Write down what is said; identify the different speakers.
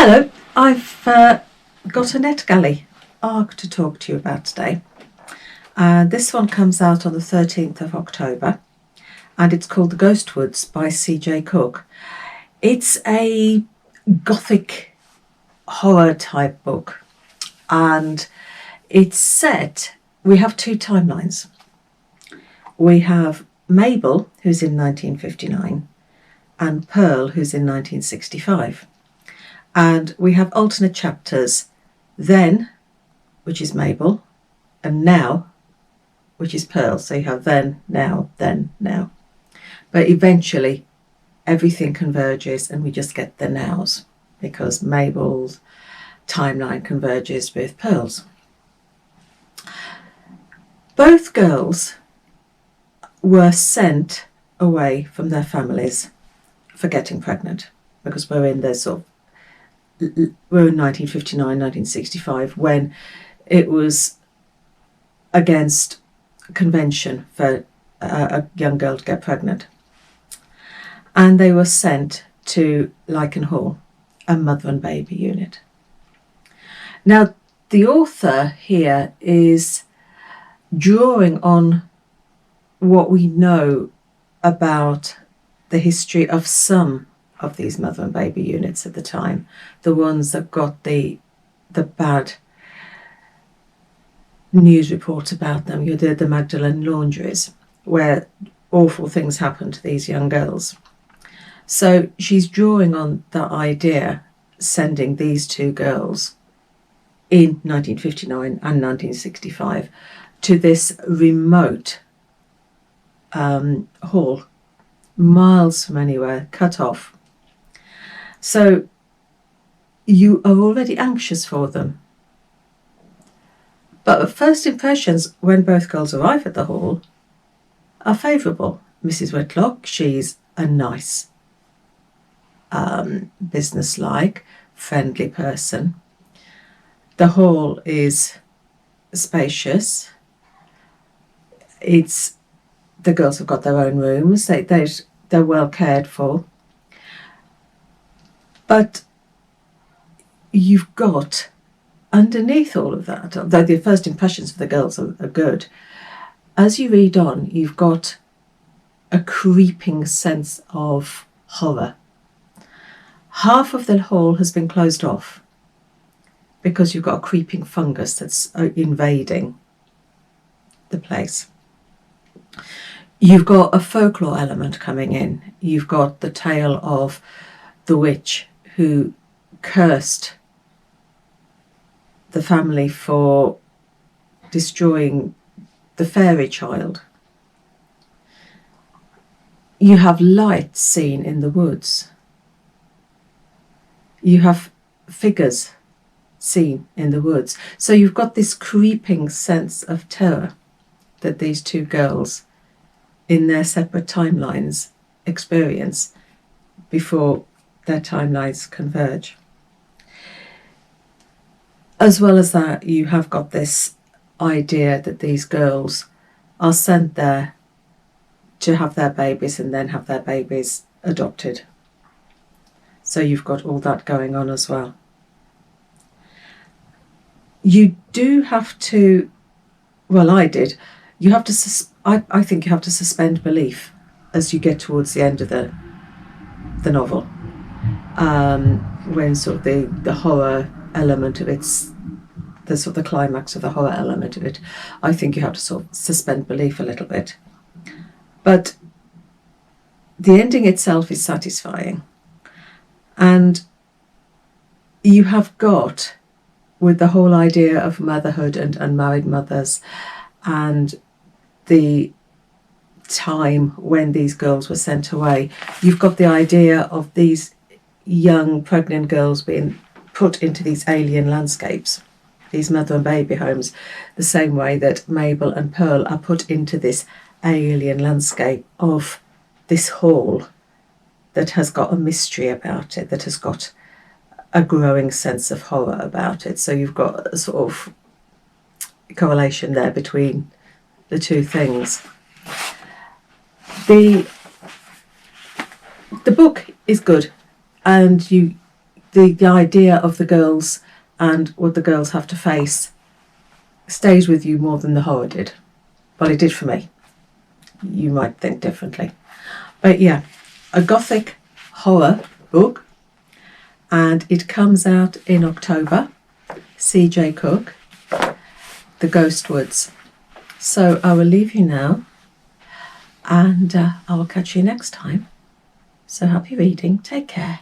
Speaker 1: Hello, I've got a Netgalley arc to talk to you about today. This one comes out on the 13th of October and it's called The Ghost Woods by C.J. Cooke. It's a Gothic horror type book and it's set, we have two timelines. We have Mabel, who's in 1959, and Pearl, who's in 1965. And we have alternate chapters, then, which is Mabel, and now, which is Pearl. So you have then, now. But eventually, everything converges and we just get the nows because Mabel's timeline converges with Pearl's. Both girls were sent away from their families for getting pregnant because we're in 1959, 1965, when it was against convention for a young girl to get pregnant. And they were sent to Lichen Hall, a mother and baby unit. Now, the author here is drawing on what we know about the history of some of these mother and baby units at the time, the ones that got the bad news reports about them. You did the Magdalene laundries, where awful things happened to these young girls. So she's drawing on that idea, sending these two girls in 1959 and 1965 to this remote hall, miles from anywhere, cut off. So you are already anxious for them. But first impressions when both girls arrive at the hall are favourable. Mrs. Whitlock, she's a nice, businesslike, friendly person. The hall is spacious. The girls have got their own rooms. They're well cared for. But you've got, underneath all of that, though the first impressions of the girls are good, as you read on, you've got a creeping sense of horror. Half of the hall has been closed off because you've got a creeping fungus that's invading the place. You've got a folklore element coming in. You've got the tale of the witch who cursed the family for destroying the fairy child. You have light seen in the woods. You have figures seen in the woods. So you've got this creeping sense of terror that these two girls in their separate timelines experience before their timelines converge. As well as that, you have got this idea that these girls are sent there to have their babies and then have their babies adopted. So you've got all that going on as well. You do have to, well, I did, you have to, I think you have to suspend belief as you get towards the end of the novel. When sort of the horror element of it's the sort of the climax of the horror element of it, I think you have to sort of suspend belief a little bit. But the ending itself is satisfying. And you have got, with the whole idea of motherhood and unmarried mothers and the time when these girls were sent away, you've got the idea of these young pregnant girls being put into these alien landscapes, these mother and baby homes, the same way that Mabel and Pearl are put into this alien landscape of this hall that has got a mystery about it, that has got a growing sense of horror about it. So you've got a sort of correlation there between the two things. The book is good, and you the idea of the girls and what the girls have to face stays with you more than the horror did. Well, it did for me. You might think differently. But yeah, a Gothic horror book, and it comes out in October. C.J. Cooke, The Ghost Woods. So I will leave you now, and I will catch you next time. So happy reading. Take care.